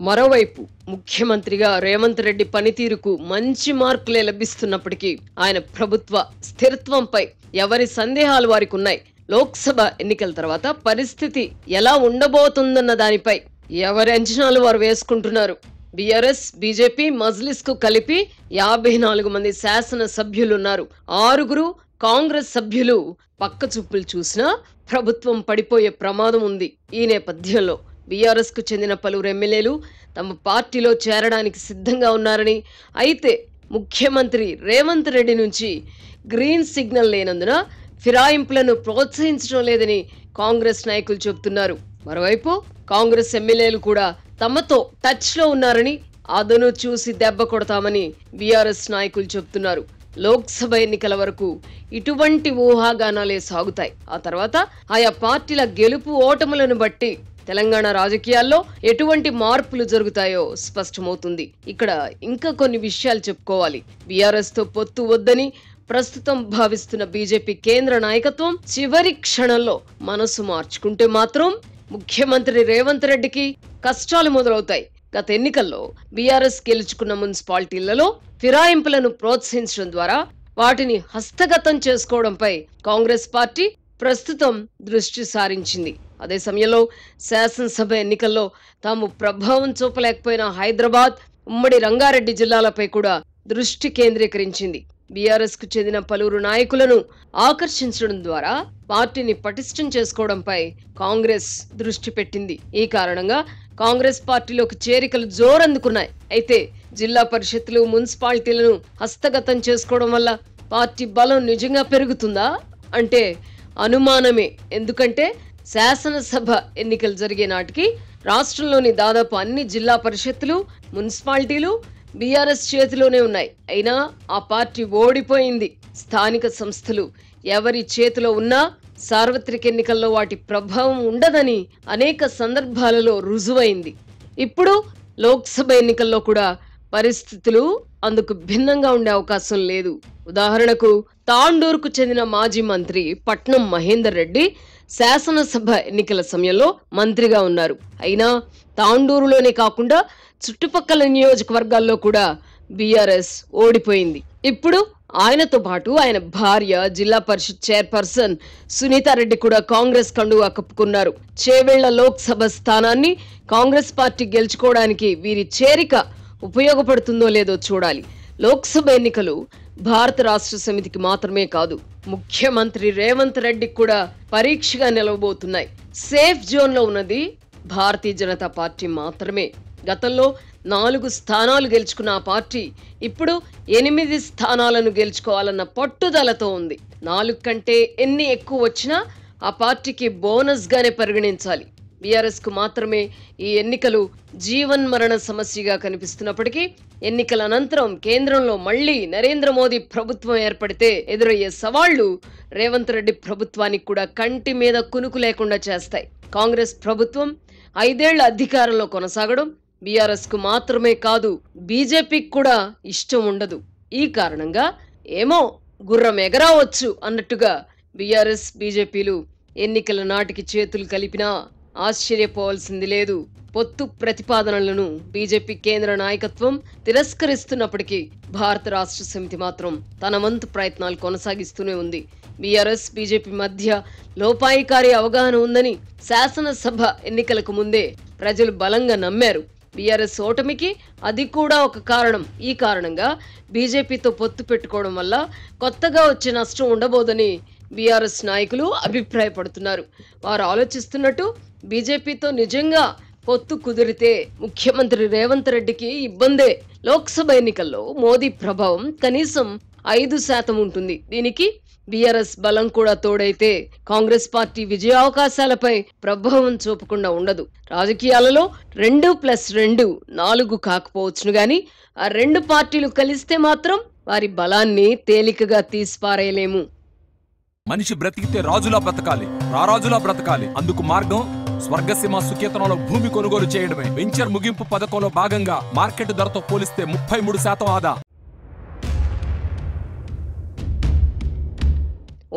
మరోవైపు ముఖ్యమంత్రిగా రేవంత్ రెడ్డి పనితీరుకు మంచి మార్కులే లభిస్తున్నప్పటికీ ఆయన ప్రభుత్వ స్థిరత్వంపై ఎవరి సందేహాలు వారికి ఉన్నాయి. లోక్సభ ఎన్నికల తర్వాత పరిస్థితి ఎలా ఉండబోతుందన్న దానిపై ఎవరి అంచనాలు వారు వేసుకుంటున్నారు. బీఆర్ఎస్, బీజేపీ, మజ్లిస్ కు కలిపి 54 మంది శాసన సభ్యులున్నారు. 6 కాంగ్రెస్ సభ్యులు పక్క చూపులు చూసినా ప్రభుత్వం పడిపోయే ప్రమాదం ఉంది. ఈ నేపథ్యంలో బీఆర్ఎస్ కు చెందిన పలువురు ఎమ్మెల్యేలు తమ పార్టీలో చేరడానికి సిద్ధంగా ఉన్నారని, అయితే ముఖ్యమంత్రి రేవంత్ రెడ్డి నుంచి గ్రీన్ సిగ్నల్ లేనందున ఫిరాయింపులను ప్రోత్సహించడం లేదని కాంగ్రెస్ నాయకులు చెబుతున్నారు. మరోవైపు కాంగ్రెస్ ఎమ్మెల్యేలు కూడా తమతో టచ్ లో ఉన్నారని, అదను చూసి దెబ్బ కొడతామని బీఆర్ఎస్ నాయకులు చెబుతున్నారు. లోక్సభ ఎన్నికల వరకు ఇటువంటి ఊహాగానాలే సాగుతాయి. ఆ తర్వాత ఆయా పార్టీల గెలుపు ఓటములను బట్టి తెలంగాణ రాజకీయాల్లో ఎటువంటి మార్పులు జరుగుతాయో స్పష్టమవుతుంది. ఇక్కడ ఇంకా కొన్ని విషయాలు చెప్పుకోవాలి. బీఆర్ఎస్ తో పొత్తు వద్దని ప్రస్తుతం భావిస్తున్న బీజేపీ కేంద్ర నాయకత్వం చివరి క్షణంలో మనసు మార్చుకుంటే మాత్రం ముఖ్యమంత్రి రేవంత్ రెడ్డికి కష్టాలు మొదలవుతాయి. గత ఎన్నికల్లో బీఆర్ఎస్ గెలుచుకున్న మున్సిపాలిటీలలో ఫిరాయింపులను ప్రోత్సహించడం ద్వారా వాటిని హస్తగతం చేసుకోవడంపై కాంగ్రెస్ పార్టీ ప్రస్తుతం దృష్టి సారించింది. అదే సమయంలో శాసనసభ ఎన్నికల్లో తాము ప్రభావం చూపలేకపోయిన హైదరాబాద్, ఉమ్మడి రంగారెడ్డి జిల్లాలపై కూడా దృష్టి కేంద్రీకరించింది. బీఆర్ఎస్ కు చెందిన పలువురు నాయకులను ఆకర్షించడం ద్వారా పార్టీని పటిష్టం చేసుకోవడంపై కాంగ్రెస్ దృష్టి పెట్టింది. ఈ కారణంగా కాంగ్రెస్ పార్టీలోకి చేరికలు జోరందుకున్నాయి. అయితే జిల్లా పరిషత్లు, మున్సిపాలిటీలను హస్తగతం చేసుకోవడం వల్ల పార్టీ బలం నిజంగా పెరుగుతుందా అంటే అనుమానమే. ఎందుకంటే శాసనసభ ఎన్నికలు జరిగే నాటికి రాష్ట్రంలోని దాదాపు అన్ని జిల్లా పరిషత్తులు, మున్సిపాలిటీలు బీఆర్ఎస్ చేతిలోనే ఉన్నాయి. అయినా ఆ పార్టీ ఓడిపోయింది. స్థానిక సంస్థలు ఎవరి చేతిలో ఉన్నా సార్వత్రిక ఎన్నికల్లో వాటి ప్రభావం ఉండదని అనేక సందర్భాలలో రుజువైంది. ఇప్పుడు లోక్సభ ఎన్నికల్లో కూడా పరిస్థితులు అందుకు భిన్నంగా ఉండే అవకాశం లేదు. ఉదాహరణకు తాండూరుకు చెందిన మాజీ మంత్రి పట్నం మహేందర్ రెడ్డి శాసనసభ ఎన్నికల సమయంలో మంత్రిగా ఉన్నారు. అయినా తాండూరులోనే కాకుండా చుట్టుపక్కల నియోజకవర్గాల్లో కూడా బీఆర్ఎస్ ఓడిపోయింది. ఇప్పుడు ఆయనతో పాటు ఆయన భార్య, జిల్లా పరిషత్ చైర్పర్సన్ సునీతారెడ్డి కూడా కాంగ్రెస్ కండువా కప్పుకున్నారు. చేవెళ్ల లోక్సభ స్థానాన్ని కాంగ్రెస్ పార్టీ గెలుచుకోవడానికి వీరి చేరిక ఉపయోగపడుతుందో లేదో చూడాలి. లోక్సభ ఎన్నికలు భారత రాష్ట్ర సమితికి మాత్రమే కాదు, ముఖ్యమంత్రి రేవంత్ రెడ్డికి కూడా పరీక్షగా నిలవబోతున్నాయి. సేఫ్ జోన్ లో ఉన్నది భారతీయ జనతా పార్టీ మాత్రమే. గతంలో 4 స్థానాలు గెలుచుకున్న ఆ పార్టీ ఇప్పుడు 8 స్థానాలను గెలుచుకోవాలన్న పట్టుదలతో ఉంది. 4 కంటే ఎన్ని ఎక్కువ వచ్చినా ఆ పార్టీకి బోనస్ గానే పరిగణించాలి. బీఆర్ఎస్ కు మాత్రమే ఈ ఎన్నికలు జీవన్ మరణ సమస్యగా కనిపిస్తున్నప్పటికీ ఎన్నికల అనంతరం కేంద్రంలో మళ్లీ నరేంద్ర మోదీ ప్రభుత్వం ఏర్పడితే ఎదురయ్యే సవాళ్లు రేవంత్ రెడ్డి ప్రభుత్వానికి కూడా కంటి మీద కునుకు లేకుండా చేస్తాయి. కాంగ్రెస్ ప్రభుత్వం 5 ఏళ్ల అధికారంలో కొనసాగడం బీఆర్ఎస్ కు మాత్రమే కాదు, బీజేపీకి కూడా ఇష్టం ఉండదు. ఈ కారణంగా ఏమో గుర్రం ఎగరావచ్చు అన్నట్టుగా బీఆర్ఎస్, బీజేపీలు ఎన్నికల నాటికి చేతులు కలిపినా ఆశ్చర్యపోవాల్సింది లేదు. పొత్తు ప్రతిపాదనలను బీజేపీ కేంద్ర నాయకత్వం తిరస్కరిస్తున్నప్పటికీ భారత రాష్ట్ర సమితి మాత్రం తన వంతు ప్రయత్నాలు కొనసాగిస్తూనే ఉంది. బీఆర్ఎస్, బీజేపీ మధ్య లోపాయికారి అవగాహన ఉందని శాసనసభ ఎన్నికలకు ముందే ప్రజలు బలంగా నమ్మారు. బీఆర్ఎస్ ఓటమికి అది కూడా ఒక కారణం. ఈ కారణంగా బీజేపీతో పొత్తు పెట్టుకోవడం వల్ల కొత్తగా వచ్చే నష్టం ఉండబోదని బీఆర్ఎస్ నాయకులు అభిప్రాయపడుతున్నారు. వారు ఆలోచిస్తున్నట్టు బీజేపీతో నిజంగా పొత్తు కుదిరితే ముఖ్యమంత్రి రేవంత్ రెడ్డికి ఇబ్బందే. లోక్సభ ఎన్నికల్లో మోదీ ప్రభావం కనీసం 5% ఉంటుంది. దీనికి బీఆర్ఎస్ బలం కూడా తోడైతే కాంగ్రెస్ పార్టీ విజయావకాశాలపై ప్రభావం చూపకుండా ఉండదు. రాజకీయాలలో 2+2 4 కాకపోవచ్చును గాని ఆ 2 పార్టీలు కలిస్తే మాత్రం వారి బలాన్ని తేలికగా తీసిపారేయలేము. మనిషి బ్రతికితే రాజులా బ్రతకాలి, రారాజులా బ్రతకాలి. అందుకు మార్గం స్వర్గసీమ సుకేతనంలో భూమి కొనుగోలు చేయడమే. వెంచర్ ముగింపు పథకంలో భాగంగా మార్కెట్ ధరతో పోలిస్తే 33% ఆదా.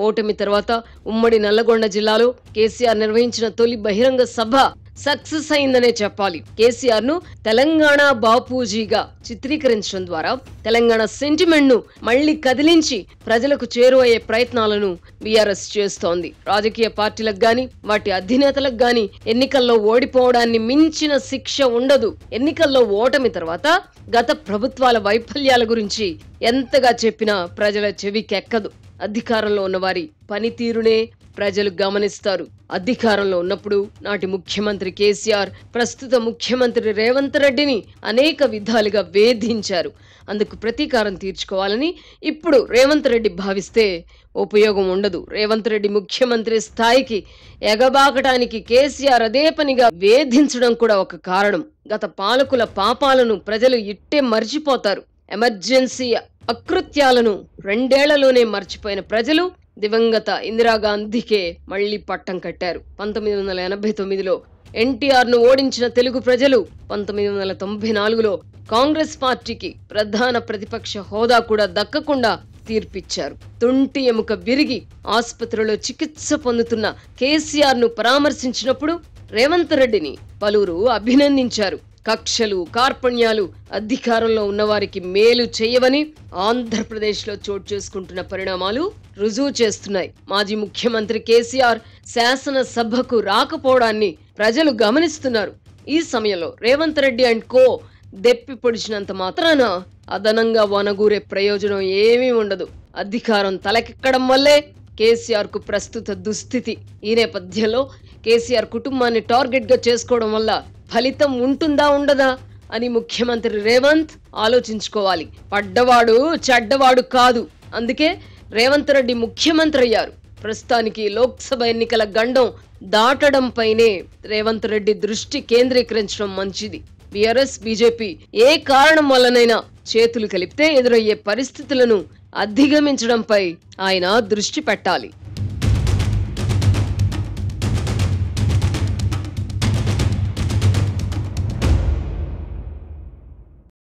ఓటమి తర్వాత ఉమ్మడి నల్లగొండ జిల్లాలో కేసీఆర్ నిర్వహించిన తొలి బహిరంగ సభ సక్సెస్ అయిందనే చెప్పాలి. కేసీఆర్ ను తెలంగాణ బాపూజీగా చిత్రీకరించడం ద్వారా తెలంగాణ సెంటిమెంట్ ను మళ్లీ కదిలించి ప్రజలకు చేరువయ్యే ప్రయత్నాలను బీఆర్ఎస్ చేస్తోంది. రాజకీయ పార్టీలకు గాని వాటి అధినేతలకు గాని ఎన్నికల్లో ఓడిపోవడాన్ని మించిన శిక్ష ఉండదు. ఎన్నికల్లో ఓటమి తర్వాత గత ప్రభుత్వాల వైఫల్యాల గురించి ఎంతగా చెప్పినా ప్రజల చెవికెక్కదు. అధికారంలో ఉన్నవారి పనితీరునే ప్రజలు గమనిస్తారు. అధికారంలో ఉన్నప్పుడు నాటి ముఖ్యమంత్రి కేసీఆర్ ప్రస్తుత ముఖ్యమంత్రి రేవంత్ రెడ్డిని అనేక విధాలుగా వేధించారు. అందుకు ప్రతీకారం తీర్చుకోవాలని ఇప్పుడు రేవంత్ రెడ్డి భావిస్తే ఉపయోగం ఉండదు. రేవంత్ రెడ్డి ముఖ్యమంత్రి స్థాయికి ఎగబాకటానికి కేసీఆర్ అదే పనిగా వేధించడం కూడా ఒక కారణం. గత పాలకుల పాపాలను ప్రజలు ఇట్టే మర్చిపోతారు. ఎమర్జెన్సీ అకృత్యాలను 2 ఏళ్లలోనే మర్చిపోయిన ప్రజలు దివంగత ఇందిరాగాంధీకే మళ్లీ పట్టం కట్టారు. 1989లో ఎన్టీఆర్ ను ఓడించిన తెలుగు ప్రజలు 1994లో కాంగ్రెస్ పార్టీకి ప్రధాన ప్రతిపక్ష హోదా కూడా దక్కకుండా తీర్పిచ్చారు. తుంటి ఎముక విరిగి ఆసుపత్రిలో చికిత్స పొందుతున్న కేసీఆర్ ను పరామర్శించినప్పుడు రేవంత్ రెడ్డిని పలువురు అభినందించారు. కక్షలు, కార్పణ్యాలు అధికారంలో ఉన్నవారికి మేలు చేయవని ఆంధ్రప్రదేశ్ లో చోటు చేసుకుంటున్న పరిణామాలు రుజువు చేస్తున్నాయి. మాజీ ముఖ్యమంత్రి కేసీఆర్ శాసనసభకు రాకపోవడాన్ని ప్రజలు గమనిస్తున్నారు. ఈ సమయంలో రేవంత్ రెడ్డి అండ్ కో దెప్పి పొడిచినంత మాత్రాన అదనంగా వనగూరే ప్రయోజనం ఏమీ ఉండదు. అధికారం తలకెక్కడం వల్లే కేసీఆర్ కు ప్రస్తుత దుస్థితి. ఈ నేపథ్యంలో కేసీఆర్ కుటుంబాన్ని టార్గెట్ గా చేసుకోవడం వల్ల ఫలితం ఉంటుందా ఉండదా అని ముఖ్యమంత్రి రేవంత్ ఆలోచించుకోవాలి. పడ్డవాడు చెడ్డవాడు కాదు. అందుకే రేవంత్ రెడ్డి ముఖ్యమంత్రి అయ్యారు. ప్రస్తుతానికి లోక్సభ ఎన్నికల గండం దాటడంపైనే రేవంత్ రెడ్డి దృష్టి కేంద్రీకరించడం మంచిది. బీఆర్ఎస్, బీజేపీ ఏ కారణం వల్లనైనా చేతులు కలిపితే ఎదురయ్యే పరిస్థితులను అధిగమించడంపై ఆయన దృష్టి పెట్టాలి.